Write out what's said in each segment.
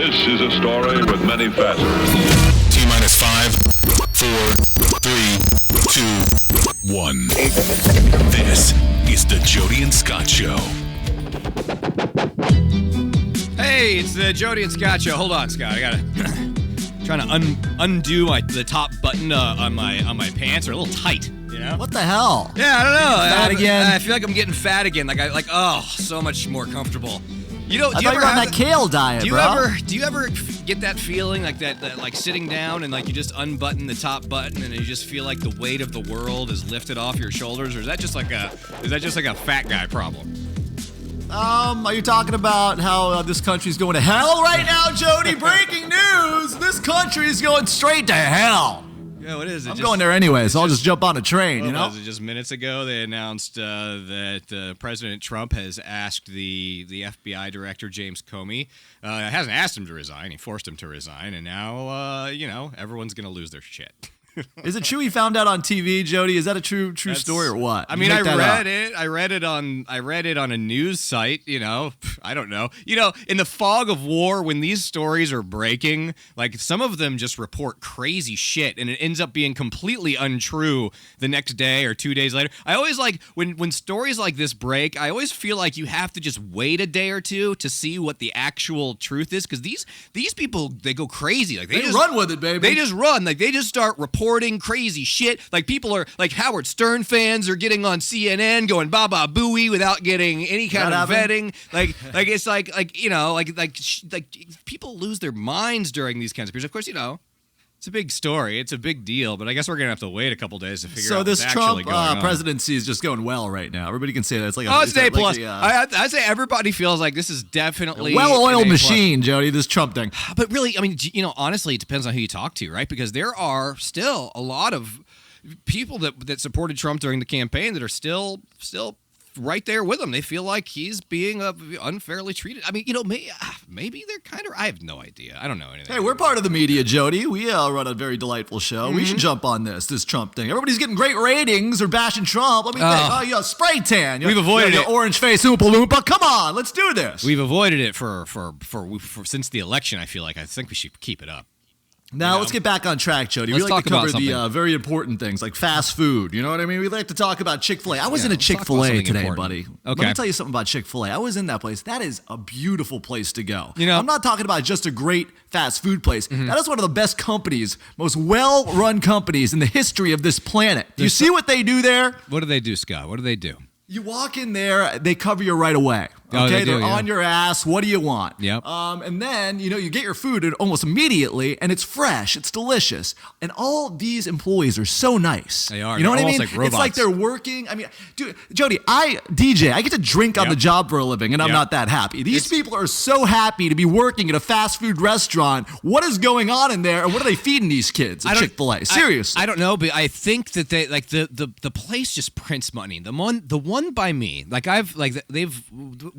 This is a story with many facets. T-minus 5, 4, 3, 2, 1. This is the Jody and Scott Show. Hey, it's the Jody and Scott Show. Hold on, Scott. I gotta trying to undo the top button on my pants. Are a little tight. You know? What the hell? Yeah, I don't know. Fat again? I feel like I'm getting fat again. So much more comfortable. I thought you were on that kale diet, bro. Do you ever get that feeling like that like sitting down and like you just unbutton the top button and you just feel like the weight of the world is lifted off your shoulders, or is that just like a fat guy problem? Are you talking about how this country's going to hell right now, Jody? Breaking news! This country's going straight to hell. Yeah, what is it? I'm going there anyway, so I'll just jump on a train, you know? Was it just minutes ago they announced that President Trump has asked the FBI director, James Comey, hasn't asked him to resign, he forced him to resign, and now, everyone's going to lose their shit. Is it true he found out on TV, Jody? Is that a true story or what? I mean, I read it on a news site. I don't know. In the fog of war, when these stories are breaking, like some of them just report crazy shit, and it ends up being completely untrue the next day or 2 days later. I always like when stories like this break. I always feel like you have to just wait a day or two to see what the actual truth is, because these people, they go crazy. Like they just run with it, baby. They just run. Like they just start reporting crazy shit. Like people are like Howard Stern fans are getting on CNN going baba booey without getting any kind of vetting. Like it's like people lose their minds during these kinds of periods. Of course, it's a big story. It's a big deal, but I guess we're going to have to wait a couple days to figure out what's actually going on. So this Trump presidency is just going well right now. Everybody can say that. It's like it's an A+. I say everybody feels like this is definitely a well-oiled machine, Jody, this Trump thing. But really, I mean, honestly, it depends on who you talk to, right? Because there are still a lot of people that supported Trump during the campaign that are still right there with him. They feel like he's being unfairly treated. I mean, maybe they're kind of, I have no idea. I don't know anything. Hey, we're part of the media, Jody. We run a very delightful show. Mm-hmm. We should jump on this Trump thing. Everybody's getting great ratings. They're bashing Trump. Let me think. Spray tan. We've avoided it. Orange face, Oompa Loompa. Come on, let's do this. We've avoided it for since the election, I feel like. I think we should keep it up. Now, let's get back on track, Jody. We like to cover the very important things, like fast food. You know what I mean? We like to talk about Chick-Fil-A. I was in a Chick-Fil-A today, buddy. Okay. Let me tell you something about Chick-Fil-A. I was in that place. That is a beautiful place to go. I'm not talking about just a great fast food place. Mm-hmm. That is one of the best companies, most well-run companies in the history of this planet. Do you see what they do there? What do they do, Scott? What do they do? You walk in there, they cover you right away. Okay, they're on your ass. What do you want? Yep. And then, you get your food almost immediately, and it's fresh. It's delicious. And all these employees are so nice. They are. You know what I mean? Like robots. It's like they're working. I mean, dude, Jody, I get to drink on the job for a living, and I'm not that happy. These people are so happy to be working at a fast food restaurant. What is going on in there, and what are they feeding these kids at Chick-fil-A? Seriously. I don't know, but I think that they like the place just prints money. The one by me,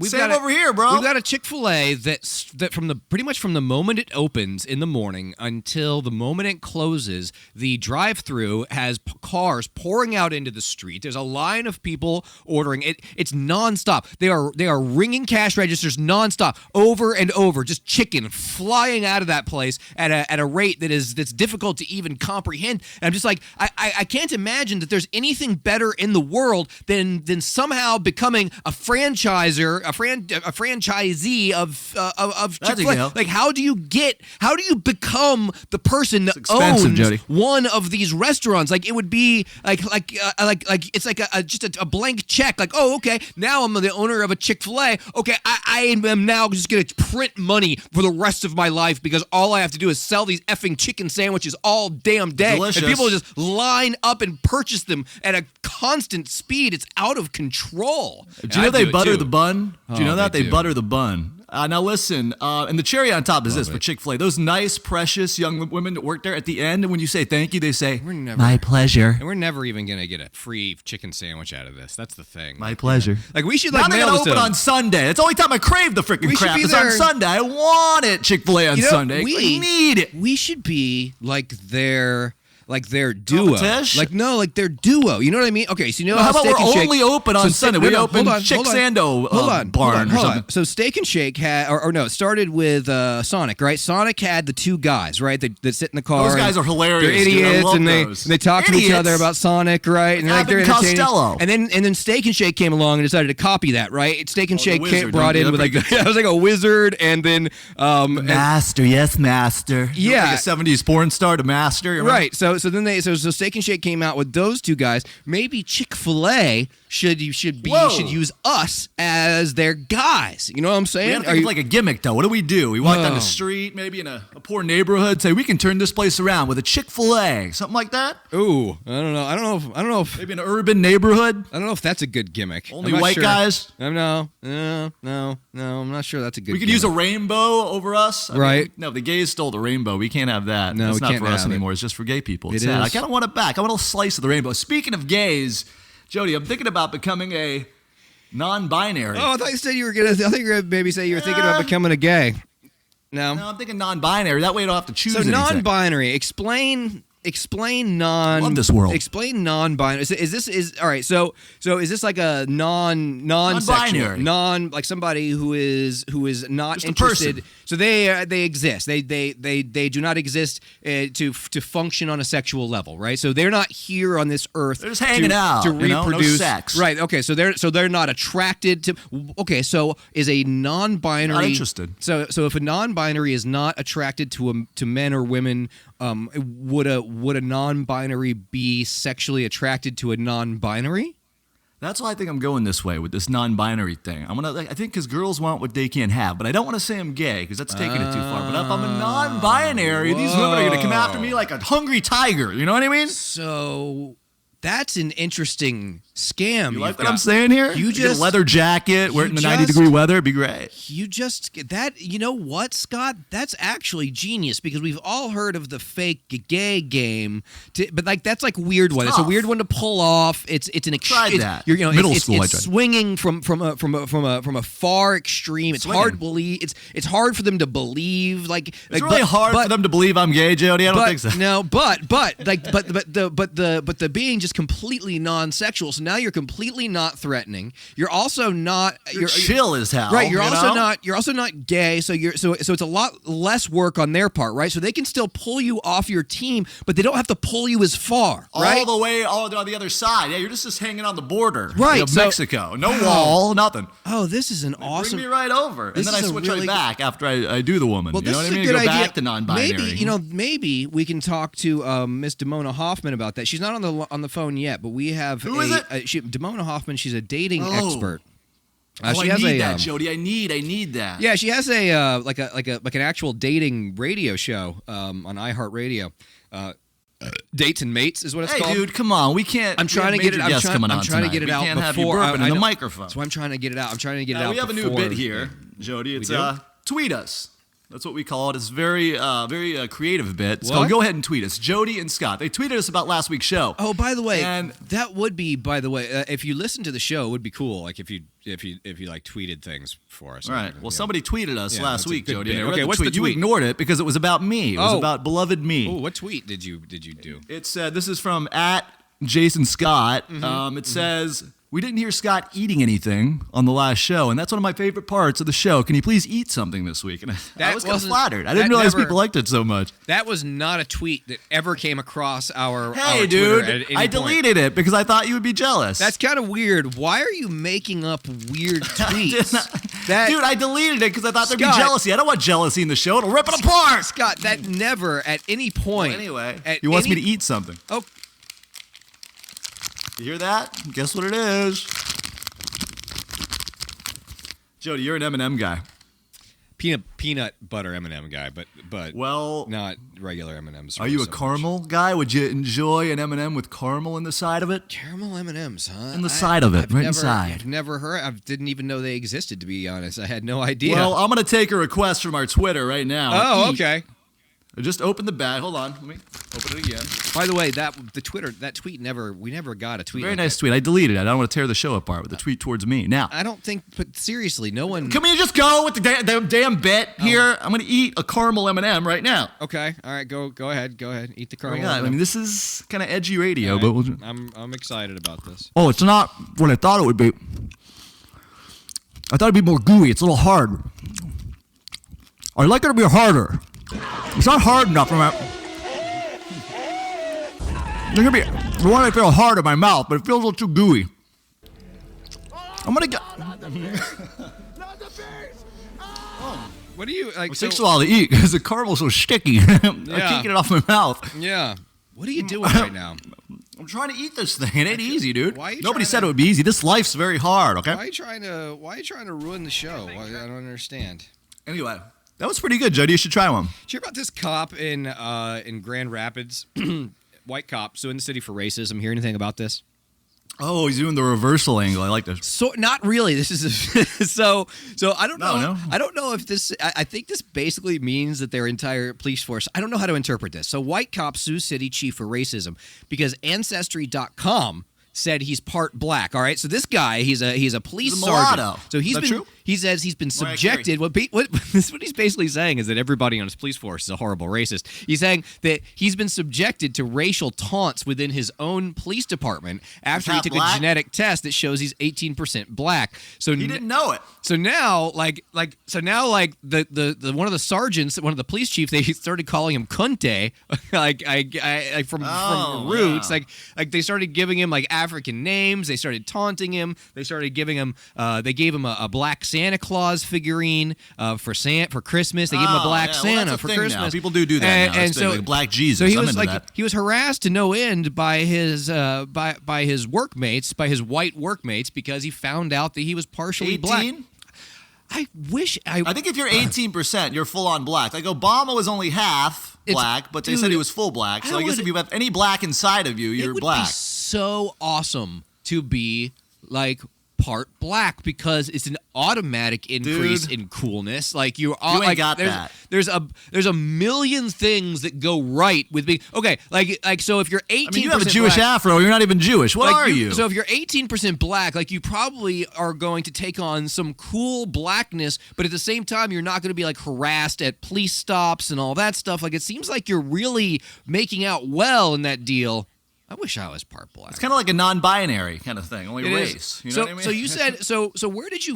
we've got over here, bro. We've got a Chick-fil-A that pretty much from the moment it opens in the morning until the moment it closes, the drive-through has cars pouring out into the street. There's a line of people ordering it. It's nonstop. They are ringing cash registers nonstop, over and over. Just chicken flying out of that place at a rate that's difficult to even comprehend. And I'm just like, I can't imagine that there's anything better in the world than somehow becoming a franchisor, a franchisee of Chick-fil-A. Like, how do you become the person that owns Jody. one of these restaurants? Like, it would be like it's like just a blank check. Like, oh, okay, now I'm the owner of a Chick-fil-A. Okay, I am now just gonna print money for the rest of my life because all I have to do is sell these effing chicken sandwiches all damn day. Delicious. And people just line up and purchase them at a constant speed. It's out of control. Do you know they butter the bun? Do you know that? They butter the bun. Now listen, and the cherry on top is this for Chick-fil-A. Those nice, precious young women that work there at the end, and when you say thank you, they say, my pleasure. And we're never even going to get a free chicken sandwich out of this. That's the thing. My pleasure. Like, we should now mail they're this open on Sunday. It's the only time I crave the freaking crap. It's on Sunday. I want it, Chick-fil-A on Sunday. We need it. We should be like their like their duo. Like no, like their duo. You know what I mean? Okay, so you know how about Steak we're and Shake, only open on Sunday? We open Chick hold Sando barn or something. So Steak and Shake had, or no, it started with Sonic, right? Sonic had the two guys, right? That sit in the car. Those guys are hilarious. They're idiots, and they talk to each other about Sonic, right? And like they're entertaining. Costello. And then Steak and Shake came along and decided to copy that, right? Steak and Shake brought in with like I was like a wizard, and then master, yes, master. Yeah, like a '70s porn star to master, right? So Steak and Shake came out with those two guys. Maybe Chik-Fil-A should use us as their guys. You know what I'm saying? We have to think of like a gimmick, though. What do? We walk down the street, maybe in a poor neighborhood, say we can turn this place around with a Chick-Fil-A, something like that. Ooh, I don't know if maybe an urban neighborhood. I don't know if that's a good gimmick. Only white guys. No, I'm not sure that's a good. We could gimmick. use a rainbow over us, right? No, the gays stole the rainbow. We can't have that. No, it's we not can't for us have anymore. It's just for gay people. It's it sad. is. I kind of want it back. I want a slice of the rainbow. Speaking of gays, Jody, I'm thinking about becoming a non-binary. Oh, I thought you said you were gonna. I think you were gonna maybe say you were thinking about becoming a gay. No, I'm thinking non-binary. That way, you don't have to choose. So anything. Non-binary. Explain non. Love this world. Explain non-binary. Is all right? So is this like a non-binary, like somebody who is not just interested? So they exist. They do not exist to function on a sexual level, right? So they're not here on this earth. They're just hanging out to reproduce. No sex. Right. Okay. So they're not attracted to. Okay. So is a non-binary not interested? So if a non-binary is not attracted to men or women, would a non-binary be sexually attracted to a non-binary? That's why I think I'm going this way with this non-binary thing. I think because girls want what they can't have, but I don't want to say I'm gay because that's taking it too far. But if I'm a non-binary, these women are going to come after me like a hungry tiger. You know what I mean? So that's an interesting scam. You like what I'm saying here? You get a leather jacket, wear it in the 90-degree weather. It'd be great. You know what, Scott? That's actually genius because we've all heard of the fake gay game, but like that's like weird one. It's a weird one to pull off. It's an tried that. Middle school. It's swinging from a far extreme. It's hard to believe. It's hard for them to believe. It's really hard for them to believe I'm gay, Jody. I don't think so. No, but the being just completely non-sexual. So now you're completely not threatening. You're also not. You're chill as hell. Right. You're also not gay. So it's a lot less work on their part. Right. So they can still pull you off your team, but they don't have to pull you as far. Right. All the way on the other side. Yeah. You're just hanging on the border. Right. Of Mexico. No wall. Nothing. Oh, this is an awesome. Bring me right over, and then I switch right back after I do the woman. Well, you know what I mean? Go idea. Back to non-binary. Maybe we can talk to Miss Damona Hoffman about that. She's not on the phone yet, but we have Who is it? Damona Hoffman. She's a dating expert. I need that, Jody. I need that. Yeah, she has a like an actual dating radio show on iHeartRadio. Dates and Mates is what it's called. Hey, dude, come on. We can't. I'm trying to get it. I'm trying to get it out. We can't have you burping in the microphone. So I'm trying to get it out. I'm trying to get it out. We have a new bit here, Jody. It's tweet us. That's what we call it. It's very creative bit. It's called Go Ahead and Tweet Us. Jody and Scott. They tweeted us about last week's show. Oh, by the way, that would be, if you listen to the show, it would be cool. Like if you like tweeted things for us. All right. Well, somebody tweeted us last week, Jody. Okay, what's the tweet? You ignored it because it was about me. It was about beloved me. Oh, what tweet did you do? It's this is from @Jason Scott. It says, "We didn't hear Scott eating anything on the last show, and that's one of my favorite parts of the show. Can you please eat something this week?" And I was kind of flattered. I didn't realize people liked it so much. That was not a tweet that ever came across our Hey, Twitter dude, I deleted it because I thought you would be jealous. That's kind of weird. Why are you making up weird tweets? Dude, I deleted it because I thought there'd be jealousy. I don't want jealousy in the show. It'll rip it apart. Scott, that never at any point. Well, anyway, he wants me to eat something. Oh. You hear that? Guess what it is? Jody, you're an M&M guy. Peanut butter M&M guy, but not regular M&Ms. Are you a caramel guy? Would you enjoy an M&M with caramel in the side of it? Caramel M&Ms, huh? In the side of it, inside. I've never heard. I didn't even know they existed, to be honest. I had no idea. Well, I'm going to take a request from our Twitter right now. Oh, okay. I just opened the bag. Hold on. Let me Open it again. By the way, that tweet we never got a tweet. Very nice tweet. I deleted it. I don't want to tear the show apart with the tweet towards me. Now, I don't think, but seriously, no one. Can we just go with the damn bit here? I'm going to eat a caramel M&M right now. Okay. All right. Go ahead. Eat the caramel. I mean, this is kind of edgy radio, right. but I'm excited about this. Oh, it's not what I thought it would be. I thought it'd be more gooey. It's a little hard. I like it to be harder. It's not hard enough for my. There's gonna be the one I feel hard in my mouth, but it feels a little too gooey. I'm gonna get. What do you like? It takes a while to eat because the caramel's so sticky. I can't get it off my mouth. Yeah. What are you doing right now? I'm trying to eat this thing. It ain't easy, dude. Nobody said it would be easy. This life's very hard. Okay. Why are you trying to ruin the show? I don't understand. Anyway, that was pretty good, Jody. You should try one. Did you hear about this cop in Grand Rapids? White cop suing the city for racism. Hear anything about this? Oh, he's doing the reversal angle. I like this. So not really. This is so I don't know. No. I don't know if this. I think this basically means that their entire police force. I don't know how to interpret this. So white cop sues city chief for racism because Ancestry.com said he's part black. All right. So this guy, he's a police sergeant. So he says he's been subjected. What he's basically saying is that everybody on his police force is a horrible racist. He's saying that he's been subjected to racial taunts within his own police department after he took a genetic test that shows he's 18% black. So he didn't know it. So now, the one of the sergeants, one of the police chiefs, they started calling him Kunte, from roots. Yeah. Like they started giving him like African names. They started taunting him. They started giving him. They gave him a black Santa Claus figurine for Christmas. They gave him a black Santa for Christmas. Now. People do that now. And so like black Jesus. So he I'm was into that. he was harassed to no end by his by his workmates, by his white workmates, because he found out that he was partially 18? black. I think if you're 18%, you're full on black. Like Obama was only half black, but they said he was full black. So I guess if you have any black inside of you, you're black. It would be so awesome to be like part black because it's an automatic increase in coolness. Like you ain't got that. There's a million things that go right with being okay. Like so if you're 18%, you have a Jewish afro. You're not even Jewish. What are you? So if you're 18% black, like you probably are going to take on some cool blackness, but at the same time, you're not going to be like harassed at police stops and all that stuff. Like it seems like you're really making out well in that deal. I wish I was part black. It's kind of like a non-binary kind of thing, only race. You know what I mean? So you said so where did you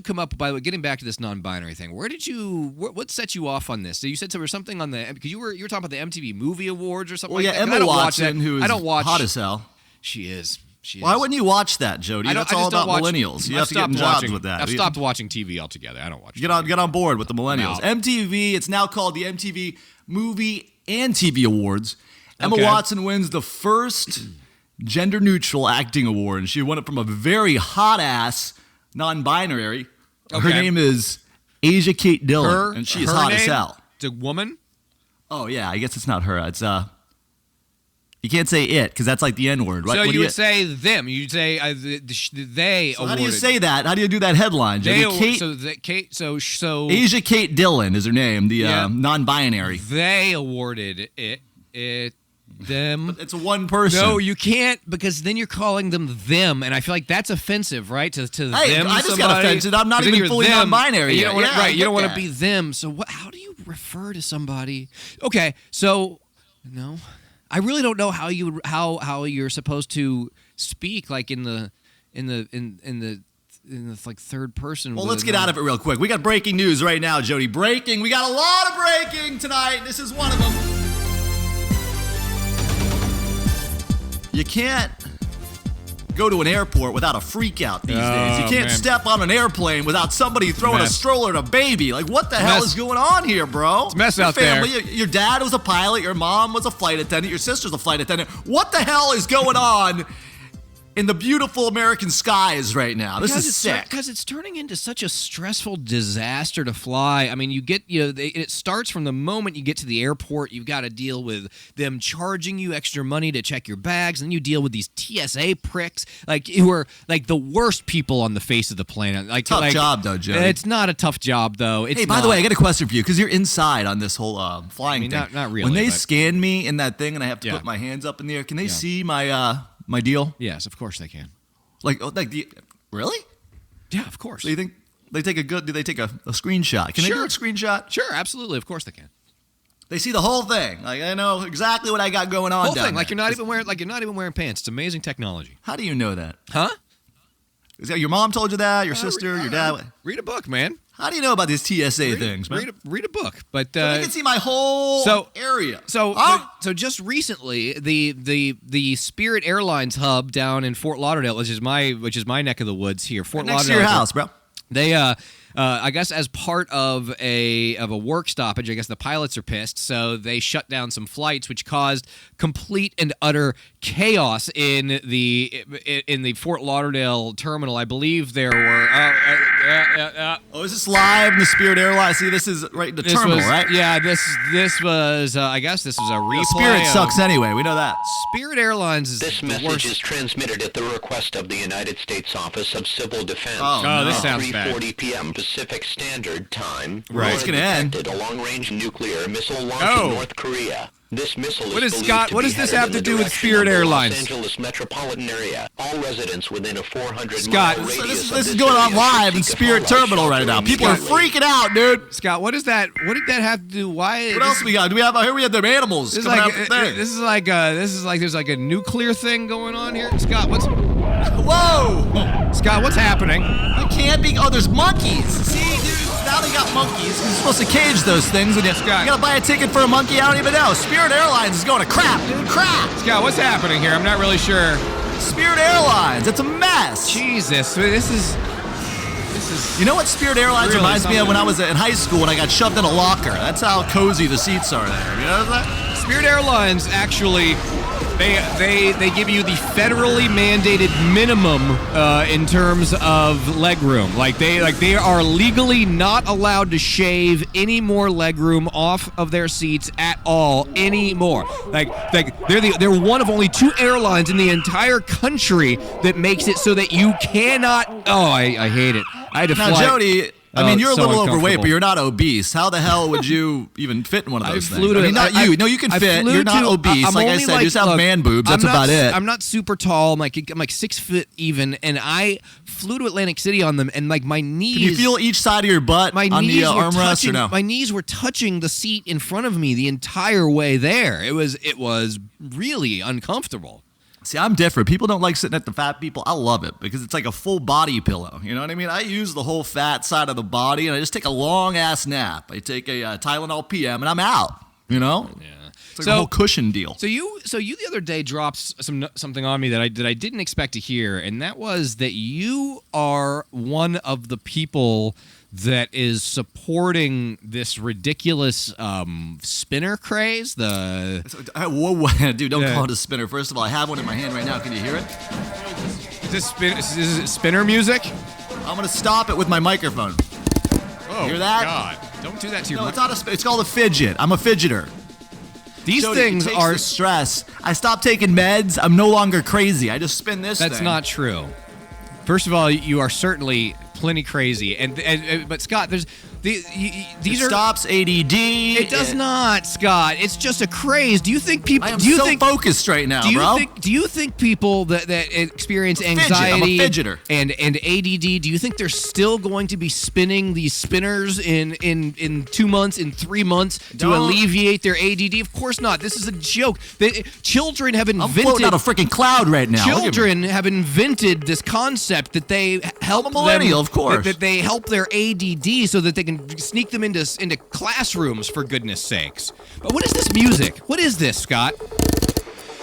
come up, by the way, getting back to this non-binary thing? What set you off on this? So you said there was something on the, because you were talking about the MTV Movie Awards or something like that. Emma Watson, who is hot as hell. She is. Why wouldn't you watch that, Jody? That's all about millennials. You have to get in jobs with that. I've stopped watching TV altogether. I don't watch TV. Get on board with the millennials. No. MTV, it's now called the MTV Movie and TV Awards. Emma Watson wins the first gender-neutral acting award, and she won it from a very hot-ass non-binary. Her name is Asia Kate Dillon, and she is hot as hell. It's a woman? Oh, yeah. I guess it's not her. It's you can't say it, because that's like the N-word, right? So you would say them. You'd say they awarded. How do you say that? How do you do that headline, Jody? Asia Kate Dillon is her name, the non-binary. They awarded it. Them. But it's a one person. No, you can't, because then you're calling them, and I feel like that's offensive, right? To them. I just got offended. I'm not even fully non-binary yet. You don't want to be them. So how do you refer to somebody? Okay, so no, I really don't know how you're supposed to speak like in the like third person. Well, let's get out of it real quick. We got breaking news right now, Jody. Breaking. We got a lot of breaking tonight. This is one of them. You can't go to an airport without a freak out these days. You can't step on an airplane without somebody throwing a stroller at a baby. Like, what the hell is going on here, bro? It's a mess out there. Your dad was a pilot. Your mom was a flight attendant. Your sister's a flight attendant. What the hell is going on in the beautiful American skies right now. This is sick. Because it's turning into such a stressful disaster to fly. I mean, it starts from the moment you get to the airport. You've got to deal with them charging you extra money to check your bags, and then you deal with these TSA pricks, who are like the worst people on the face of the planet. Tough job, though, Joe. It's not a tough job, though. Hey, by the way, I got a question for you, because you're inside on this whole flying thing. Not really. When they scan me in that thing and I have to put my hands up in the air, can they see my deal? Yes, of course they can. Really? Yeah, of course. So you think do they take a screenshot? Can they do a screenshot? Sure, absolutely. Of course they can. They see the whole thing. Like, I know exactly what I got going on. Whole thing. There. Like you're not even wearing pants. It's amazing technology. How do you know that? Huh? Is that your mom told you that? Your sister? Your dad? Read a book, man. How do you know about these TSA things, man? Read a book. But so they can see my whole area. So just recently, the Spirit Airlines hub down in Fort Lauderdale, which is my neck of the woods here. Fort Lauderdale. Next to your house, bro. They I guess as part of a work stoppage, I guess the pilots are pissed, so they shut down some flights, which caused complete and utter chaos in the Fort Lauderdale terminal. I believe there were. Oh, is this live in the Spirit Airlines? See, this is right in the terminal, right? Yeah, this was. I guess this was a replay. Spirit sucks anyway. We know that. Spirit Airlines is this the message worst. is transmitted at the request of the United States Office of Civil Defense. Oh, this sounds bad. 3:40 p.m. Pacific Standard Time. Right. It's gonna end. A long-range nuclear missile launch in North Korea. This missile what is is believed Scott? to What be does this headed have in to the do with direction Spirit of the Airlines? Los Angeles metropolitan area. All residents within a 400 Scott, mile radius this is going on live in Spirit Terminal right now. People are freaking out, dude. Scott, what is that? What did that have to do? Why? What else we got? Do we have here? We have the animals. This is like there's like a nuclear thing going on here. Scott, what's? Whoa! Scott, what's happening? I can't be. Oh, there's monkeys. See, dude. Now they got monkeys. You're supposed to cage those things. And you gotta buy a ticket for a monkey. I don't even know. Spirit Airlines is going to crap, dude. Crap. Scott, what's happening here? I'm not really sure. Spirit Airlines. It's a mess. Jesus, this is. You know what Spirit Airlines really reminds me of when I was in high school and I got shoved in a locker. That's how cozy the seats are there. You know that? Spirit Airlines actually. They give you the federally mandated minimum in terms of legroom. Like they are legally not allowed to shave any more legroom off of their seats at all anymore. Like they're one of only 2 airlines in the entire country that makes it so that you cannot. Oh, I hate it. I had to fly. Now, Jody. I mean, you're a little overweight, but you're not obese. How the hell would you even fit in one of those things? No, you can fit. You're not obese. Like I said, you just have man boobs. That's about it. I'm not super tall. I'm like 6 foot even, and I flew to Atlantic City on them, and like my knees. Can you feel each side of your butt on the armrest or no? My knees were touching the seat in front of me the entire way there. It was really uncomfortable. See, I'm different. People don't like sitting at the fat people. I love it because it's like a full body pillow. You know what I mean? I use the whole fat side of the body, and I just take a long-ass nap. I take a Tylenol PM, and I'm out. You know? Yeah. It's like a whole cushion deal. So you the other day dropped something on me that I didn't expect to hear, and that was that you are one of the people that is supporting this ridiculous spinner craze. Whoa, dude, don't call it a spinner. First of all, I have one in my hand right now. Can you hear it? Is it spinner music? I'm going to stop it with my microphone. Oh, hear that? God. Don't do that to your No, it's not it's called a fidget. I'm a fidgeter. These Jody, things are the stress. I stopped taking meds. I'm no longer crazy. I just spin this That's thing. not true. First of all, you are certainly plenty crazy, but Scott, these are stops ADD. It does not, Scott. It's just a craze. Do you think people? I am so focused right now, bro. Do you think people that experience anxiety and ADD? Do you think they're still going to be spinning these spinners in 2 months, in 3 months to alleviate their ADD? Of course not. This is a joke. Children have invented. I'm floating on a freaking cloud right now. Children have invented this concept that they help I'm a millennial, of course. That they help their ADD so that they can sneak them into classrooms, for goodness sakes. But what is this music? What is this, Scott?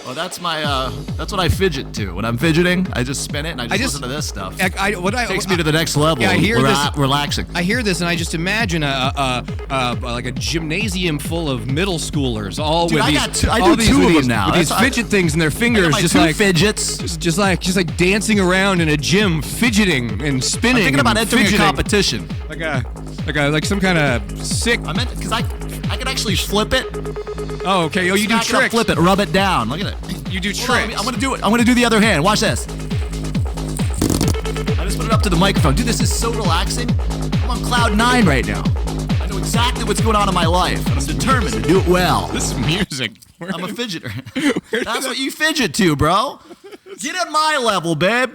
Oh, that's what I fidget to. When I'm fidgeting, I just spin it and I just listen to this stuff. It takes me to the next level. Yeah, I hear this. Relaxing. I hear this and I just imagine like a gymnasium full of middle schoolers, all Dude, with I do two of them now. With these fidget things in their fingers, just like fidgets, just like dancing around in a gym, fidgeting and spinning. I'm thinking about entering a competition, like some kind of sick. I meant because I can actually flip it. Oh, okay. Oh, you do tricks. Flip it, rub it down. Look at it. You do tricks. I'm gonna do it. I'm gonna do the other hand. Watch this. I just put it up to the microphone. Dude, this is so relaxing. I'm on cloud 9 right now. I know exactly what's going on in my life, and I'm determined to do it well. This is music. I'm a fidgeter. That's what you fidget to, bro. Get at my level, babe.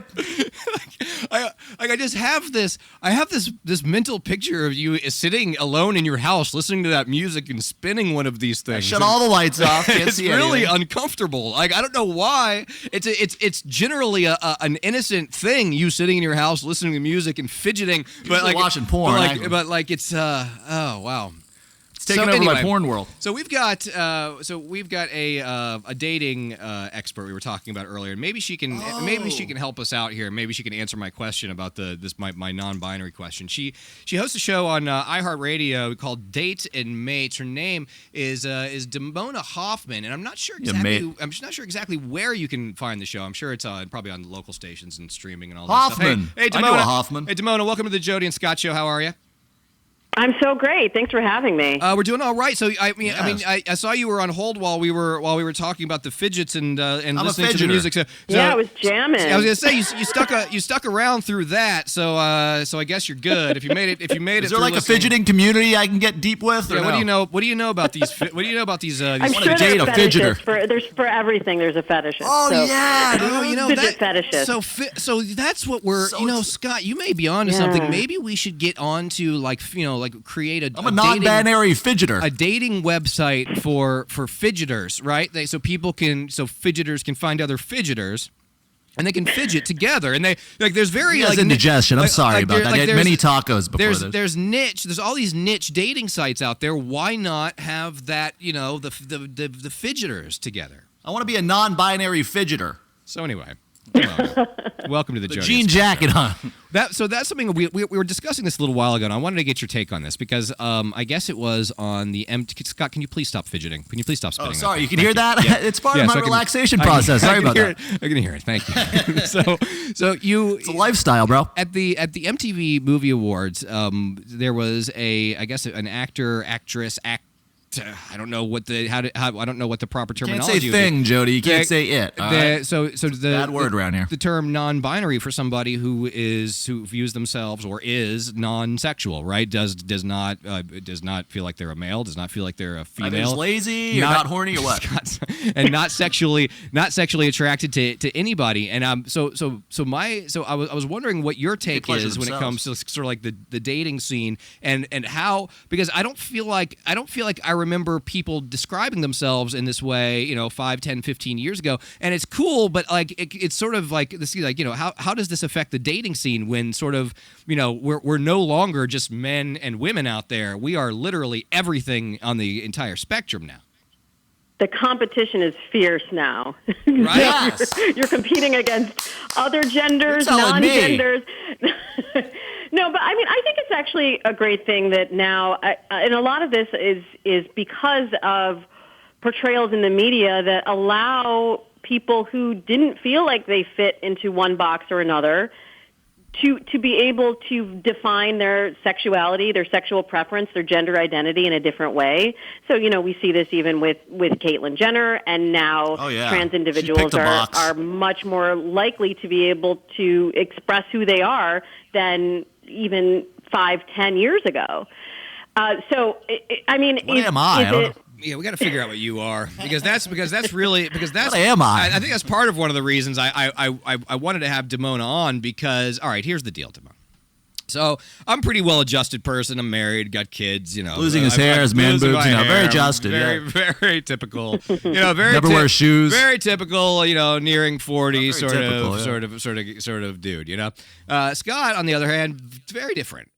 I just have this. I have this mental picture of you sitting alone in your house, listening to that music and spinning one of these things. Shut all the lights off. Can't it's see really anything. uncomfortable. Like I don't know why. It's generally an innocent thing. You sitting in your house listening to music and fidgeting, but like watching porn. But it's oh wow. Taking over my porn world. So we've got a dating expert we were talking about earlier, and maybe she can help us out here. Maybe she can answer my question about my non-binary question. She hosts a show on iHeartRadio called Date and Mates. Her name is Damona Hoffman, and I'm not sure exactly where you can find the show. I'm sure it's probably on local stations and streaming and all that stuff. Hey, Damona. I know a Hoffman. Hey, Damona, welcome to the Jody and Scott Show. How are you? I'm so great. Thanks for having me. We're doing all right. So I saw you were on hold while we were talking about the fidgets and listening to the music. So yeah, I was jamming. I was gonna say you stuck around through that. So I guess you're good. If you made it, is there like a fidgeting community I can get deep with? Yeah. What do you know about these? What do you know about these? I'm sure there's fetishists. There's for everything. There's a fetishist. Oh so, yeah. Fidget fetishist. So that's what we're. Scott, you may be onto something. Maybe we should get on to create a. I'm a non-binary fidgeter. A dating website for fidgeters, right? So fidgeters can find other fidgeters. And they can fidget together, and there's very indigestion. I'm sorry about that. I had many tacos before this. There's all these niche dating sites out there. Why not have that? The fidgeters together. I want to be a non-binary fidgeter. So anyway. Welcome to the Jody. Jean jacket on. That's something we were discussing this a little while ago, and I wanted to get your take on this because I guess it was on the Scott, can you please stop fidgeting? Can you please stop spinning? Oh, sorry, you can hear that? Yeah. It's part of my relaxation process. Sorry about that. I can hear it. Thank you. It's a lifestyle, bro. At the MTV Movie Awards, there was an actor, actress, I don't know what the I don't know what the proper terminology is. You can't say thing, Jody. You can't say it. Bad word around here. The term non-binary for somebody who views themselves or is non-sexual, right? Does not feel like they're a male, does not feel like they're a female. Either lazy or not horny or what? And not sexually attracted to anybody. And I was wondering what your take is when it comes to sort of like the dating scene and how, because I don't feel like I remember people describing themselves in this way, 5, 10, 15 years ago, and it's cool, but like it's sort of like this, how does this affect the dating scene when sort of we're no longer just men and women out there? We are literally everything on the entire spectrum now. The competition is fierce now. Right? Yes. You're competing against other genders, non-genders. No, but I think it's actually a great thing that now, and a lot of this is because of portrayals in the media that allow people who didn't feel like they fit into one box or another to be able to define their sexuality, their sexual preference, their gender identity in a different way. So, we see this even with Caitlyn Jenner, and now trans individuals are much more likely to be able to express who they are than even 5, 10 years ago. What am I? Yeah, we got to figure out what you are because that's what am I? I think that's part of one of the reasons I wanted to have Damona on because, all right, here's the deal, Damona. So I'm a pretty well-adjusted person. I'm married, got kids. Losing his hair, his man boobs. Very adjusted. Very typical. Very never wears shoes. Very typical. Nearing 40, sort of dude. Scott, on the other hand, very different.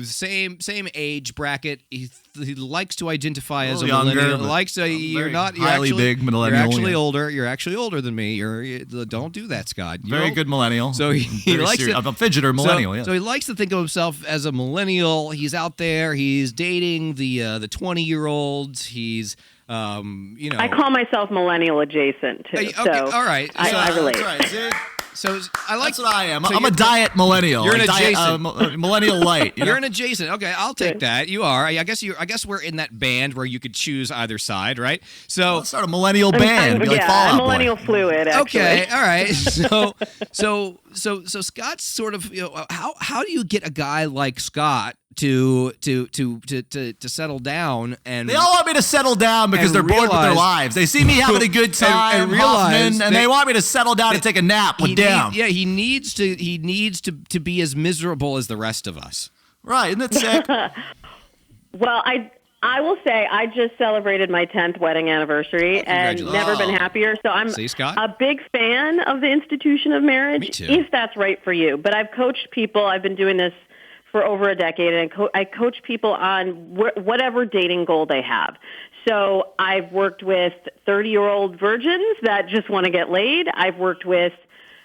Same age bracket. He likes to identify as a millennial. You're highly big millennial. You're actually older than me. Don't do that, Scott. Very good millennial. So he likes I'm a fidgeter millennial. So he likes to think of himself as a millennial. He's out there. He's dating the 20-year-olds. He's I call myself millennial adjacent too. Okay, all right. I relate. That's right. So that's what I am. I'm a diet millennial. You're an adjacent. Millennial light. You're an adjacent. Okay, I'll take that. You are. I guess we're in that band where you could choose either side, right? So let's start a millennial band. I'm millennial fluid. Actually. Okay, all right. So Scott's sort of how do you get a guy like Scott to settle down? And they all want me to settle down because they're bored with their lives. They see me having a good time and realize, and they want me to settle down and take a nap with them. He needs to be as miserable as the rest of us. Right, isn't that sick? Well, I will say I just celebrated my 10th wedding anniversary and never been happier. So I'm a big fan of the institution of marriage, Me too. if that's right for you. But I've coached people. I've been doing this for over a decade, and I coach people on whatever dating goal they have. So I've worked with 30-year-old virgins that just want to get laid. I've worked with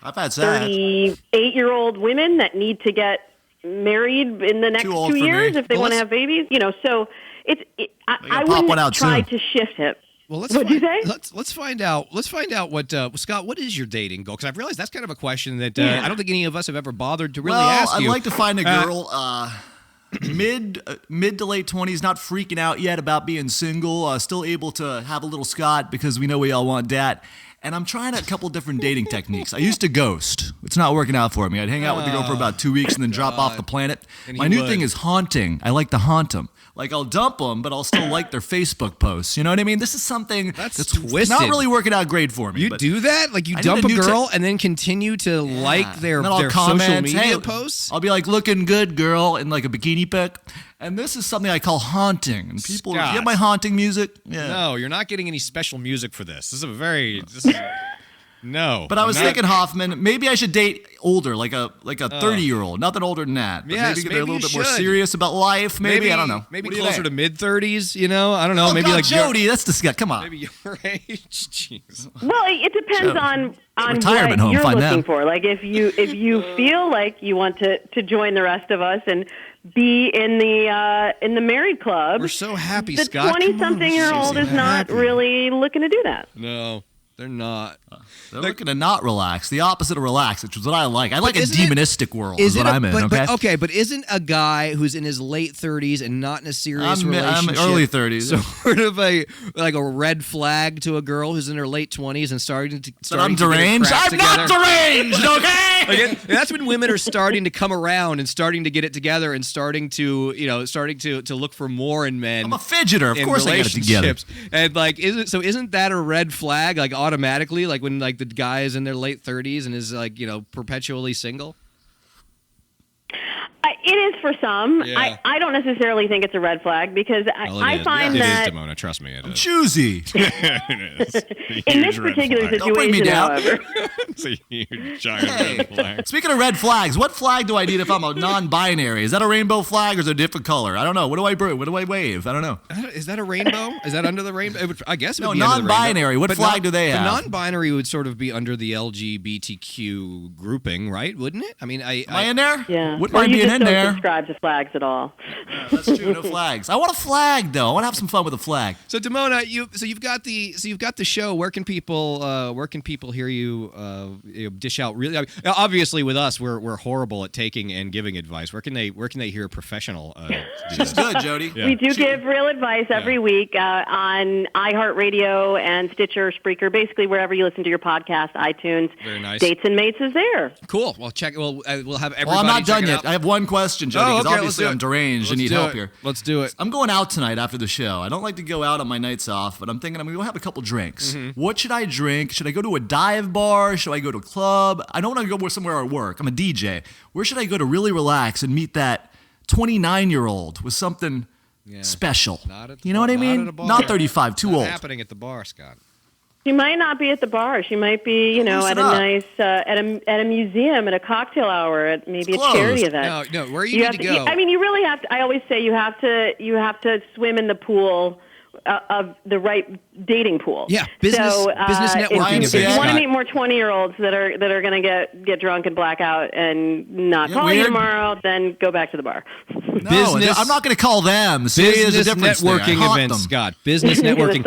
38-year-old women that need to get married in the next 2 years if they want to have babies. So I wouldn't try to shift it. Well, What'd you say? Let's find out. Let's find out what Scott. What is your dating goal? Because I've realized that's kind of a question that I don't think any of us have ever bothered to really ask you. I'd like to find a girl mid to late 20s, not freaking out yet about being single, still able to have a little Scott because we know we all want that. And I'm trying a couple different dating techniques. I used to ghost. It's not working out for me. I'd hang out with the girl for about 2 weeks and then drop off the planet. My new thing is haunting. I like to haunt them. Like, I'll dump them, but I'll still like their Facebook posts. You know what I mean? This is something that's twisted. Not really working out great for me. You do that? Like, you dump a girl and then continue to like their social media posts? I'll be like, looking good, girl, in like a bikini pic. And this is something I call haunting. And people, you have my haunting music? Yeah. No, you're not getting any special music for this. No. But I was thinking, Hoffman, maybe I should date older, like a 30-year-old. Nothing older than that. But maybe they're a little bit more serious about life. Maybe I don't know. Maybe closer to mid-30s, I don't know. Maybe God, Jody, that's disgusting. Come on. Maybe your age. Jeez. Well, it depends on what you're looking for. Like, if you feel like you want to join the rest of us and be in the married club. We're so happy, Scott. The 20-something-year-old is not really looking to do that. No. They're not. They're looking to not relax. The opposite of relax, which is what I like. I like a demonistic world is what I'm in, okay? But isn't a guy who's in his late 30s and not in a serious relationship... I'm early 30s. Sort of a red flag to a girl who's in her late 20s and starting to I'm deranged? I'm not deranged, okay? That's when women are starting to come around and starting to get it together and starting to look for more in men. I'm a fidgeter. Of course I get it together. And isn't that a red flag? Like, automatically, like when like the guy is in their late 30s and is like perpetually single? It is for some. Yeah. I don't necessarily think it's a red flag because I find that... It is, Damona. Trust me, it is. I'm choosy. It is. In this particular situation, however... It's a huge, giant red flag. Speaking of red flags, what flag do I need if I'm a non-binary? Is that a rainbow flag or is it a different color? I don't know. What do I wave? I don't know. Is that a rainbow? Is that under the rainbow? I guess it would be non-binary. What flag do they have? The non-binary would sort of be under the LGBTQ grouping, right? Wouldn't it? I mean, am I in there? Yeah. Wouldn't mind being in there. Don't subscribe to flags at all. Yeah, that's true. No flags. I want a flag though. I want to have some fun with a flag. So Damona, you've got the show. Where can people hear you dish out? Really, obviously with us, we're horrible at taking and giving advice. Where can they hear a professional? She's good, Jody. Yeah. We do give real advice every week on iHeartRadio and Stitcher, Spreaker, basically wherever you listen to your podcast, iTunes. Very nice. Dates and Mates is there. Cool. Well, check. We'll have everybody. Well, I'm not done check it yet. out. I have one fun question, Jody, because obviously I'm deranged and need help here. Let's do it. I'm going out tonight after the show. I don't like to go out on my nights off, but I'm thinking I'm going to go have a couple drinks. What should I drink? Should I go to a dive bar? Should I go to a club? I don't want to go somewhere at work. I'm a DJ. Where should I go to really relax and meet that 29-year-old with something special? You know what I mean? Not 35, too old. Happening at the bar, Scott. She might not be at the bar. She might be, at a nice at a museum, at a cocktail hour, at maybe a charity event. No. Where you need to go? You really have to. I always say you have to swim in the pool of the right dating pool. Yeah, business networking. If you want to meet more 20-year-olds that are going to get drunk and black out and not call you tomorrow, then go back to the bar. No, I'm not going to call them. See, business networking events, Scott. Business networking.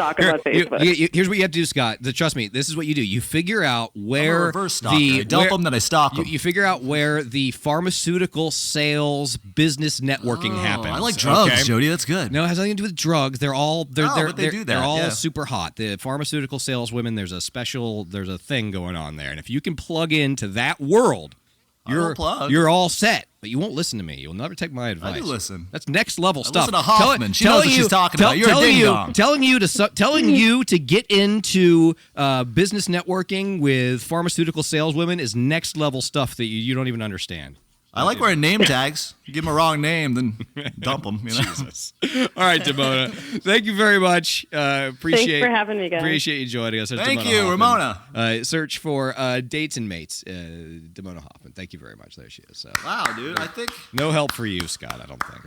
Here's what you have to do, Scott. Trust me, this is what you do. You figure out where I dump them, then I stock them. You figure out where the pharmaceutical sales business networking happens. I like drugs, Jody. That's good. No, it has nothing to do with drugs. They're all they're all super hot. The pharmaceutical saleswomen, there's a thing going on there. And if you can plug into that world, you're all set. But you won't listen to me. You'll never take my advice. I do listen. That's next level stuff. Listen to Hoffman. She knows what she's talking about. You're a ding-dong. Telling you to get into business networking with pharmaceutical saleswomen is next level stuff that you don't even understand. I like wearing name tags. You give them a wrong name, then dump them. Jesus. All right, Damona. Thank you very much. Thanks for having me, guys. Appreciate you joining us. Thank you, Ramona. Search for Dates and Mates, Damona Hoffman. Thank you very much. There she is. So. Wow, dude. I think no help for you, Scott. I don't think.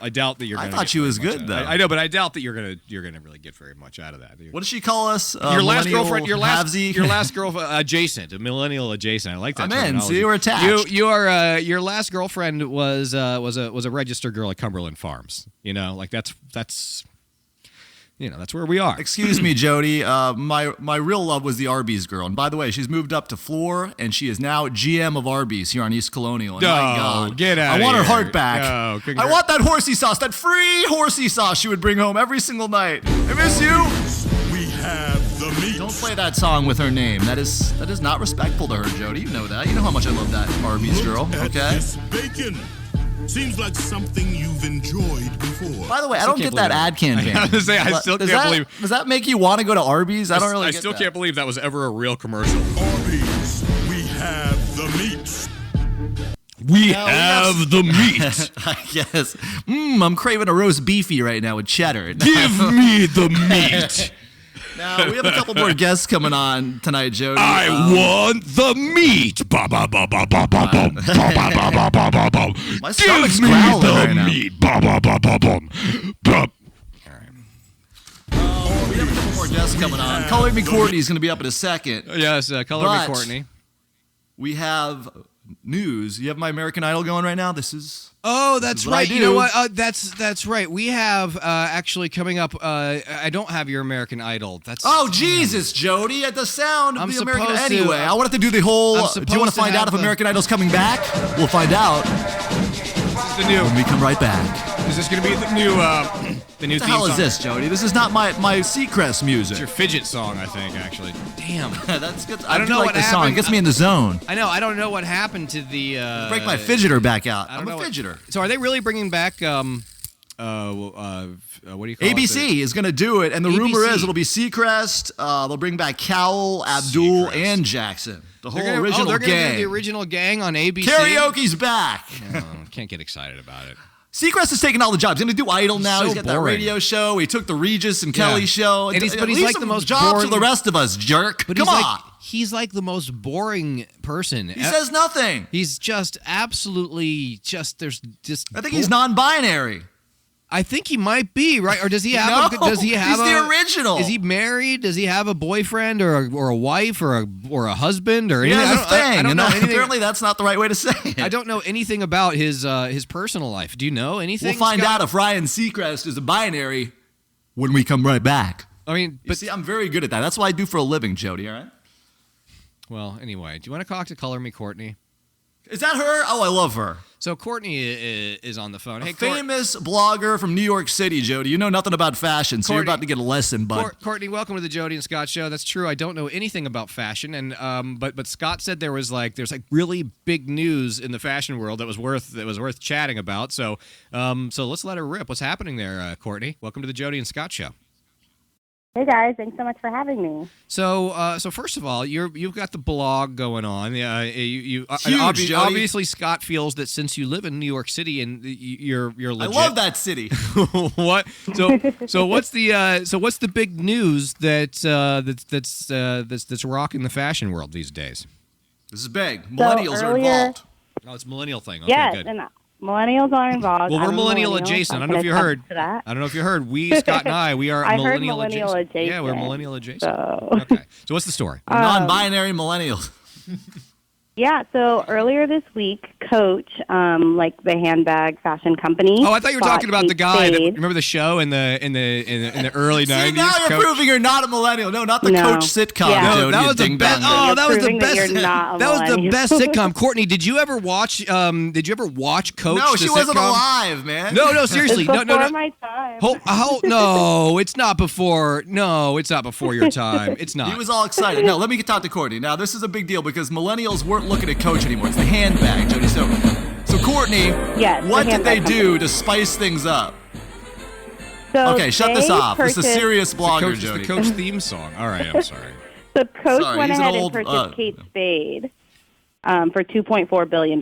I doubt that you're. I thought she was good though. I know, but I doubt that you're gonna really get very much out of that. What does she call us? Your last girlfriend. Your last girlfriend. Adjacent. A millennial adjacent. I like that. I'm in. So you were attached. You are. Your last girlfriend was a registered girl at Cumberland Farms. That's where we are. Excuse me, Jody. My real love was the Arby's girl, and by the way, she's moved up to floor, and she is now GM of Arby's here on East Colonial. And my God, get out! I want her here. heart back. I want that horsey sauce, that free horsey sauce she would bring home every single night. I miss you. We have the meat. Don't play that song with her name. That is not respectful to her, Jody. You know that. You know how much I love that Arby's girl. Okay. This bacon. Seems like something you've enjoyed before. By the way, I don't get that ad campaign. I still can't believe. Does that make you want to go to Arby's? I don't really. I still can't believe that was ever a real commercial. Arby's, we have the meat. We have the meat. Yes. I'm craving a roast beefy right now with cheddar. Give me the meat. Now, we have a couple more guests coming on tonight, Jody. I want the meat. My stomach's growling right now. Meat. We have a couple more guests coming on. Color Me Courtney's going to be up in a second. Yes, Color Me Courtney. We have news. You have My American Idol going right now? That's right. You know what? That's right. We have actually coming up. I don't have your American Idol. Jesus, Jody! At the sound of the American Idol. Anyway, I wanted to do the whole. Do you want to find out if American Idol's coming back? We'll find out. The new. When we come right back. Is this going to be the new? The new what the hell is this, Jody? This is not my Seacrest music. It's your fidget song, I think. Actually, damn. That's good. I don't know what this happened. Song. It gets me in the zone. I know. I don't know what happened to the. Break my fidgeter back out. I'm a fidgeter. So are they really bringing back? What do you call ABC is going to do it, and the rumor is it'll be Seacrest. They'll bring back Cowell, Abdul, and Jackson. The whole original they're gang. They're going to do the original gang on ABC. Karaoke's back. Can't get excited about it. Seacrest is taking all the jobs. He's going to do Idol now. So he's got boring. that radio show. He took the Regis and Kelly show. And he's like the most jobs boring for the rest of us, jerk. But Come on. He's like the most boring person. He says nothing. He's just absolutely there's just. I think he's non-binary. I think he might be, right? Or does he have? He's the original. Is he married? Does he have a boyfriend or a wife or a husband or anything? He has a thing. I don't know anything. Apparently, that's not the right way to say it. I don't know anything about his personal life. Do you know anything? We'll find out if Ryan Seacrest is a binary when we come right back. I mean, but see, I'm very good at that. That's what I do for a living, Jody. All right. Well, anyway, do you want to talk to Color Me Courtney? Is that her? Oh, I love her. So Courtney is on the phone. Hey, famous blogger from New York City, Jody. You know nothing about fashion, so you're about to get a lesson, bud. Courtney, welcome to the Jody and Scott Show. That's true. I don't know anything about fashion, and but Scott said there's really big news in the fashion world that was worth chatting about. So let's let her rip. What's happening there, Courtney? Welcome to the Jody and Scott Show. Hey guys, thanks so much for having me. So first of all, you've got the blog going on. Obviously Scott feels that since you live in New York City and you're legit. I love that city. What? So what's the big news that's rocking the fashion world these days? This is big. Millennials are involved. Oh, it's a millennial thing. Okay, yes, good. And millennials are involved. Well, we're millennial adjacent. I don't know if you heard. I don't know if you heard. Scott and I, we are millennial adjacent. Yeah, we're millennial adjacent. Okay. So what's the story? Non-binary millennials. Yeah, so earlier this week, Coach, like the handbag fashion company. Oh, I thought you were talking about the guy. Remember the show in the early 90s? See, now you're proving you're not a millennial. No, not the Coach sitcom. Yeah. No, that was the best. Oh, that was the best. That was the best sitcom. Courtney, did you ever watch? Coach? No, she wasn't sitcom? alive, man. No, seriously, It's before no. my time. No, it's not before. No, it's not before your time. It's not. He was all excited. No, let me talk to Courtney. Now, this is a big deal because millennials weren't looking at Coach anymore. It's the handbag, Jody. So Courtney, what did they do to spice things up? So okay, shut this off. This is a serious blogger, Jody. The Coach theme song. All right, I'm sorry. So Coach went ahead and purchased Kate Spade for $2.4 billion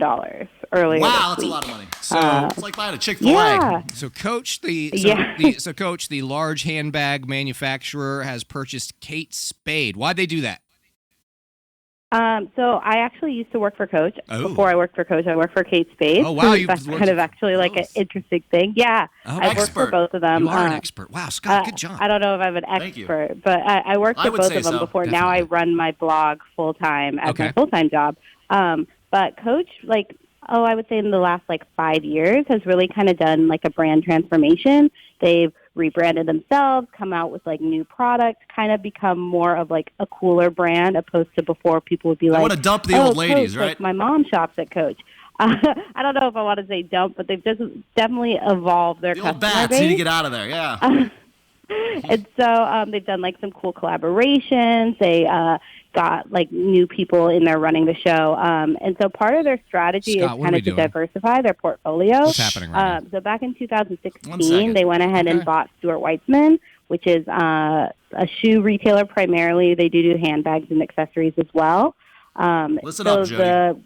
earlier. Wow, that's this week. a lot of money. So it's like buying a Chik-Fil-A. Yeah. So Coach, the large handbag manufacturer, has purchased Kate Spade. Why'd they do that? So I actually used to work for Coach. Oh. Before I worked for Coach, I worked for Kate Spade. Oh, wow. That's kind of actually like an interesting thing. Yeah. I worked for both of them. You are an expert. Wow, Scott, good job. I don't know if I'm an expert, but I worked for both of them before. Definitely. Now I run my blog full-time as my full-time job. But Coach, I would say in the last 5 years has really kind of done a brand transformation. They've rebranded themselves, come out with new products, kind of become more of a cooler brand opposed to before people would be I want to dump the old ladies, Coach, right? My mom shops at Coach. I don't know if I want to say dump, but they've just definitely evolved their customer bats base. need to get out of there, yeah. And so they've done some cool collaborations. They got new people in there running the show. And so part of their strategy is kind of to diversify their portfolio. What's happening right now? So back in 2016, they went ahead and bought Stuart Weitzman, which is a shoe retailer primarily. They do handbags and accessories as well. Listen up, Jody.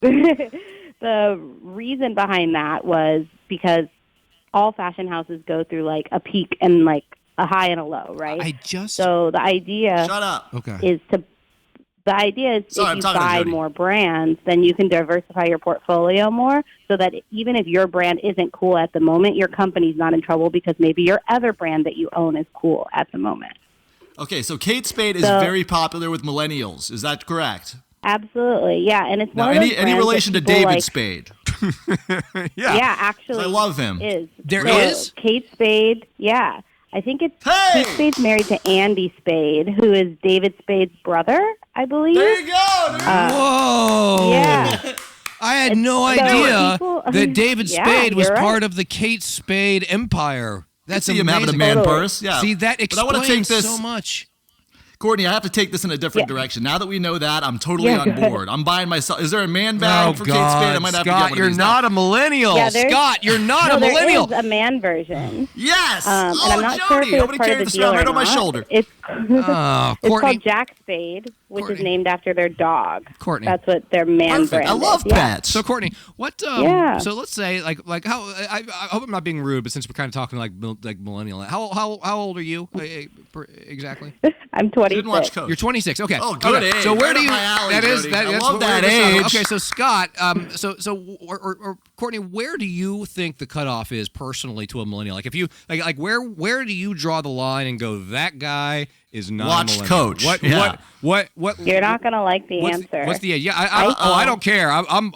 The reason behind that was because all fashion houses go through a peak and a high and a low, right? So the idea Shut up. is if you buy more brands, then you can diversify your portfolio more so that even if your brand isn't cool at the moment, your company's not in trouble because maybe your other brand that you own is cool at the moment. Okay, so Kate Spade is very popular with millennials. Is that correct? Absolutely, yeah. And it's one of those any relation to David Spade? Yeah, actually. I love him. There is? Kate Spade, yeah. I think it's Kate Spade's married to Andy Spade, who is David Spade's brother, I believe. There you go, dude. Whoa. Yeah. I had no idea that David Spade was part of the Kate Spade empire. That's amazing. Him having a man purse. Yeah. See, that explains so much. Courtney, I have to take this in a different direction. Now that we know that, I'm totally on board. I'm buying myself. Is there a man bag for Kate Spade? I might have to get one of these. You're not a millennial. Scott, you're not a millennial. There is a man version. Yes. And I'm not sure if Nobody carried this around right on my shoulder. It's called Jack Spade, which is named after their dog. Courtney. That's what their man brand is. I love pets. So Courtney, what? So let's say how? I hope I'm not being rude, but since we're kind of talking like millennial, how old are you exactly? I'm 26. Didn't watch Coach. You're 26. Okay. Oh, good age. So where right do you? Alley, that is Jody. that. I That's love that age. age. Okay. So Scott, or Courtney, where do you think the cutoff is personally to a millennial? Like if you where do you draw the line and go that guy is not Watched a millennial? Coach. What? You're not gonna like the answer. What's the I don't care. I'm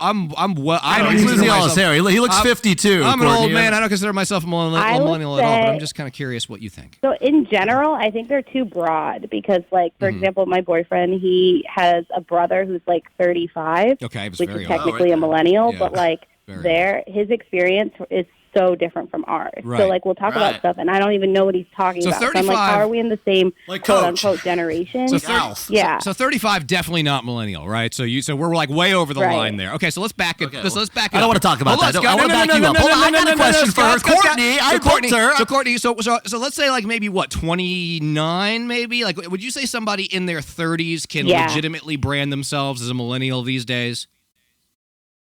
well. I don't He's consider losing all his myself. hair. He looks 52. I'm an Courtney. old man. I don't consider myself a millennial at all. But I'm just kind of curious what you think. So in general, I think they're too broad because, like, for example, my boyfriend, he has a brother who's like 35, Okay, which is technically a millennial, but like his experience is so different from ours. Right. So like we'll talk about stuff, and I don't even know what he's talking about. 35, so I'm like, how are we in the same like quote unquote generation? So 35 definitely not millennial, right? So we're like way over the line there. Okay, so let's back it. Let's back it. I don't want to talk about that. I want to back you up. Hold on, I got a question for Courtney. I booked her. So Courtney, so let's say like maybe 29, maybe? Like, would you say somebody in their 30s can legitimately brand themselves as a millennial these days?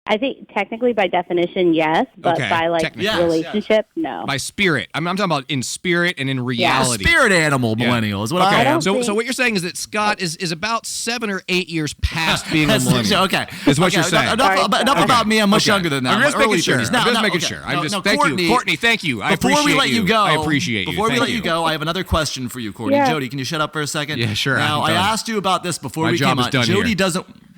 I think technically by definition, yes, but by like relationship, no. By spirit. I'm talking about in spirit and in reality. Spirit animal millennial is what I am. So what you're saying is that Scott is about 7 or 8 years past being a millennial. Is what you're saying. Enough about me. I'm much younger than that. I'm just making sure. Courtney, thank you. Before we let you go, I appreciate you. Before we let you go, I have another question for you, Courtney. Jody, can you shut up for a second? Yeah, sure. Now, I asked you about this before we came out.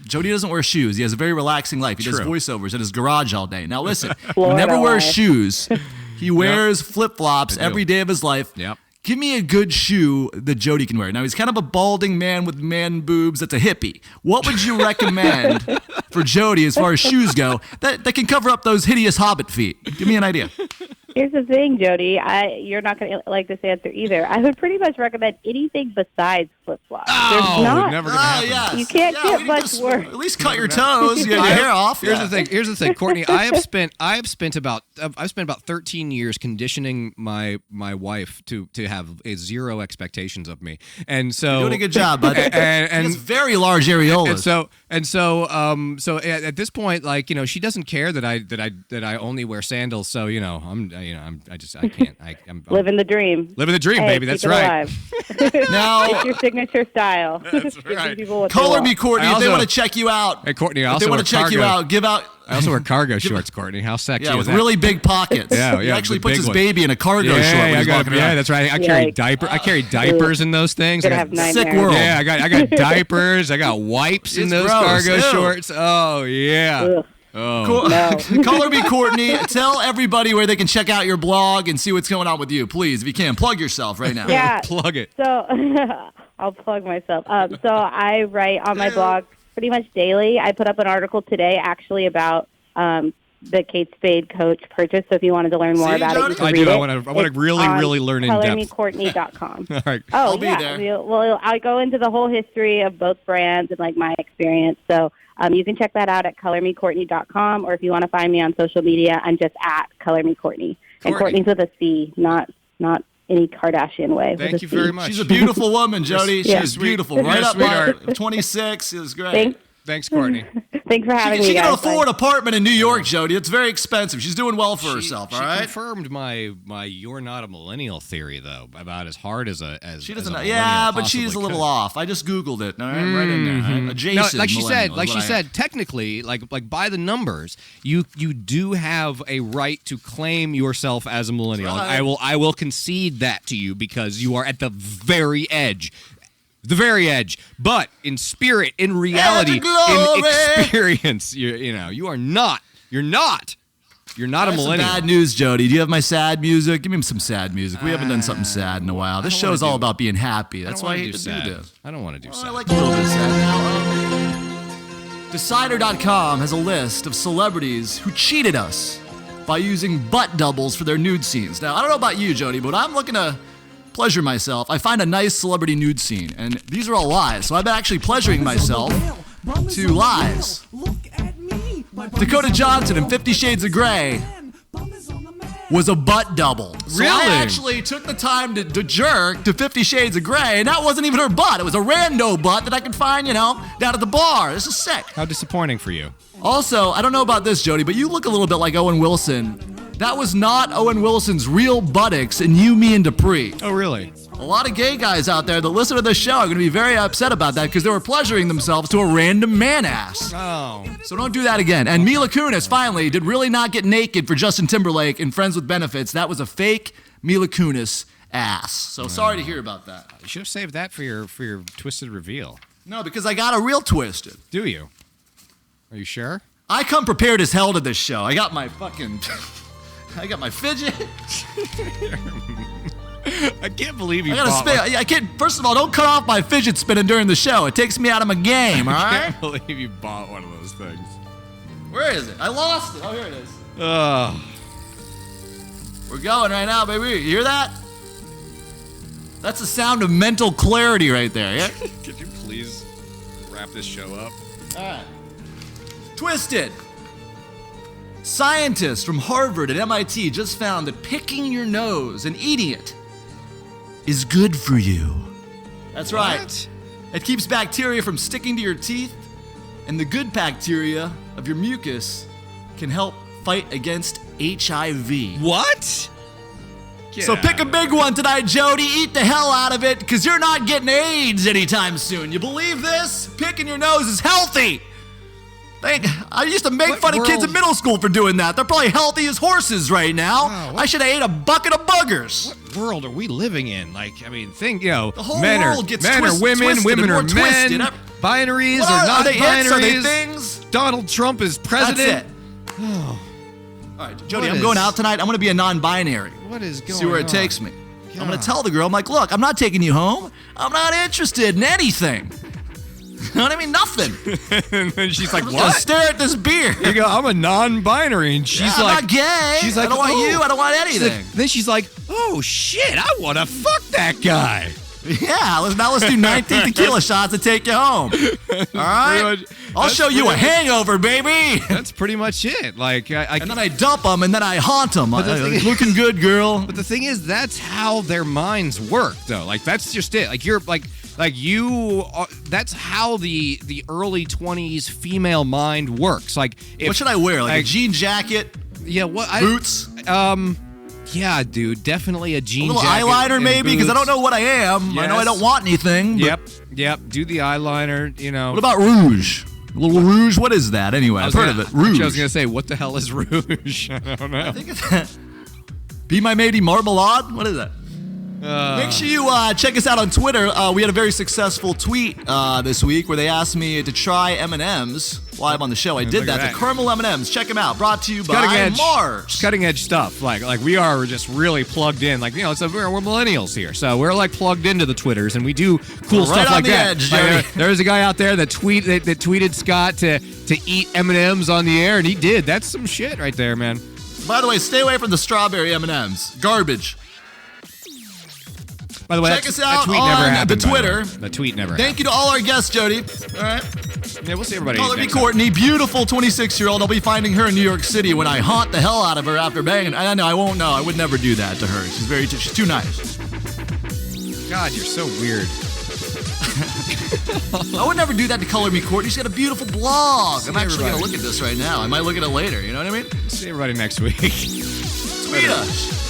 Jody doesn't wear shoes. He has a very relaxing life. He does voiceovers in his garage all day. Now listen, he never wears shoes. He wears flip-flops every day of his life. Yep. Give me a good shoe that Jody can wear. Now, he's kind of a balding man with man boobs that's a hippie. What would you recommend for Jody as far as shoes go that can cover up those hideous hobbit feet? Give me an idea. Here's the thing, Jody. You're not going to like this answer either. I would pretty much recommend anything besides flip-flops. Never going to happen. Yes. You can't get much worse. At least cut your toes, get your hair off. Here's the thing, Courtney. I've spent about 13 years conditioning my wife to have zero expectations of me, and so you're doing a good job, bud. And it's very large areolas. So at this point, like, you know, she doesn't care that I only wear sandals. So I can't. I'm living the dream. Living the dream, baby. That's right. Now it's your signature style. That's right. Color me, Courtney. If they want to check you out. Hey, Courtney. If they want to check you out, give out. I also wear cargo shorts, Courtney. How sexy is with that? really big pockets. He actually puts his baby in a cargo short when he's walking around. Yeah, that's right. I carry diapers in those things. Sick world. Yeah, I got diapers. I got wipes in those cargo shorts. Oh yeah. Ugh. Oh. No. Color me, Courtney. Tell everybody where they can check out your blog and see what's going on with you. Please, if you can, plug yourself right now. Yeah. Plug it. So I'll plug myself. So I write on my blog pretty much daily. I put up an article today actually about the Kate Spade Coach purchase. So if you wanted to learn more about it, you can read it. I want to really learn in depth. ColorMeCourtney.com. All right. Oh, I'll be there. Well, I go into the whole history of both brands and like my experience. So you can check that out at ColorMeCourtney.com, or if you want to find me on social media, I'm just at ColorMeCourtney. And Courtney's with a C, not any Kardashian way. Thank you very much. She's a beautiful woman, Jody. She's beautiful. Right up my 26 is great. Thanks, Courtney. Thanks for having me. She can guys. afford an apartment in New York, Jody. It's very expensive. She's doing well for herself. All right. She confirmed my "you're not a millennial" theory, though, about as hard as she doesn't. But she's a little off. I just Googled it. All right, right in there. Right? Adjacent. No, like she said, technically, like by the numbers, you do have a right to claim yourself as a millennial. Right. I will concede that to you because you are at the very edge. The very edge, but in spirit, in reality, in experience, you are not. You're not a millennial. Bad news, Jody. Do you have my sad music? Give me some sad music. We haven't done something sad in a while. This show is all about being happy. That's why I hate to do this. I don't want to do sad. I like a little bit of sad. Now, Decider.com has a list of celebrities who cheated us by using butt doubles for their nude scenes. Now, I don't know about you, Jody, but I'm looking to pleasure myself. I find a nice celebrity nude scene, and these are all lies. So I've been actually pleasuring myself to lies. Dakota Johnson in 50 Shades of Grey was a butt double. So I actually took the time to jerk to 50 Shades of Grey, and that wasn't even her butt. It was a rando butt that I could find, down at the bar. This is sick. How disappointing for you. Also, I don't know about this, Jody, but you look a little bit like Owen Wilson. That was not Owen Wilson's real buttocks in You, Me, and Dupree. Oh, really? A lot of gay guys out there that listen to this show are going to be very upset about that because they were pleasuring themselves to a random man ass. Oh. So don't do that again. And Mila Kunis, finally, did really not get naked for Justin Timberlake in Friends with Benefits. That was a fake Mila Kunis. ass. So sorry to hear about that. You should have saved that for your twisted reveal. No, because I got a real twisted. Do you? Are you sure? I come prepared as hell to this show. I got my fucking... I got my fidget. I can't believe you I can't. First of all, don't cut off my fidget spinning during the show. It takes me out of my game, all right? I can't believe you bought one of those things. Where is it? I lost it. Oh, here it is. Oh. We're going right now, baby. You hear that? That's the sound of mental clarity right there, yeah? Could you please wrap this show up? All right. Twisted. Scientists from Harvard and MIT just found that picking your nose and eating it is good for you. That's right. It keeps bacteria from sticking to your teeth, and the good bacteria of your mucus can help fight against HIV. What? So pick a big one tonight, Jody. Eat the hell out of it, because you're not getting AIDS anytime soon. You believe this? Picking your nose is healthy. I used to make fun of kids in middle school for doing that. They're probably healthy as horses right now. Wow, I should have ate a bucket of buggers. What world are we living in? Like, I mean, the whole world gets men are women, women are men, binaries are not binaries. Are they things? Donald Trump is president. That's it. Oh. All right, Jody, I'm going out tonight. I'm going to be a non-binary. What is going on? See where it takes me. God. I'm going to tell the girl, I'm like, look, I'm not taking you home. I'm not interested in anything. You know what I mean? Nothing. And then she's like, what? Just stare at this beer. You go, I'm a non-binary. And she's like, I'm not gay. She's like, I don't want you. I don't want anything. Then she's like, oh, shit, I want to fuck that guy. Yeah, let's do 19 tequila shots to take you home. All right? I'll show you a hangover, baby. That's pretty much it. Like, and then I dump them, and then I haunt them. Looking good, girl. But the thing is, that's how their minds work, though. Like, that's just it. Like, you're that's how the early 20s female mind works. Like, what should I wear? Like a jean jacket? Yeah, what? Boots? Yeah, dude, definitely a jean jacket. A little eyeliner, maybe, because I don't know what I am. Yes. I know I don't want anything. Yep. Do the eyeliner, you know. What about rouge? A little rouge? What is that, anyway? I've heard of it. Rouge. I was going to say, what the hell is rouge? I don't know. I think it's Be My Matey Marmalade? What is that? Make sure you check us out on Twitter. We had a very successful tweet this week where they asked me to try M&Ms while I'm on the show. I did that. The caramel M&Ms. Check them out. Brought to you by Mars. Cutting edge stuff. Like we are just really plugged in. Like, you know, we're millennials here, so we're like plugged into the Twitters, and we do cool stuff like that. Edge, there's a guy out there that tweeted Scott to eat M&Ms on the air, and he did. That's some shit right there, man. By the way, stay away from the strawberry M&Ms. Garbage. By the way, check us out on the Twitter. The tweet never happened. Thank you to all our guests, Jody. All right. Yeah, we'll see everybody. Call me Courtney, beautiful 26-year-old. I'll be finding her in New York City when I haunt the hell out of her after banging. I know, I won't know. I would never do that to her. She's too nice. God, you're so weird. I would never do that to Color Me Courtney. She's got a beautiful blog. I'm actually going to look at this right now. I might look at it later. You know what I mean? See everybody next week. Tweet us.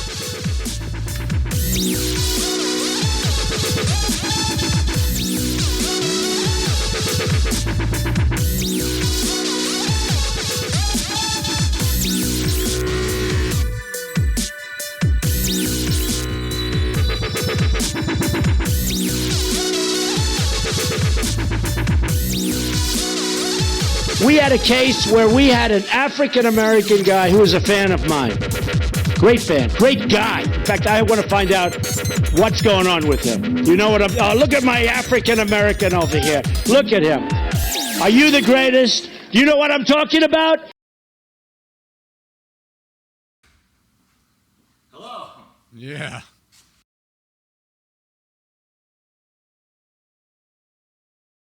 We had a case where we had an African-American guy who was a fan of mine. Great fan, great guy. In fact, I want to find out what's going on with him. You know what look at my African-American over here. Look at him. Are you the greatest? Do you know what I'm talking about? Hello. Yeah.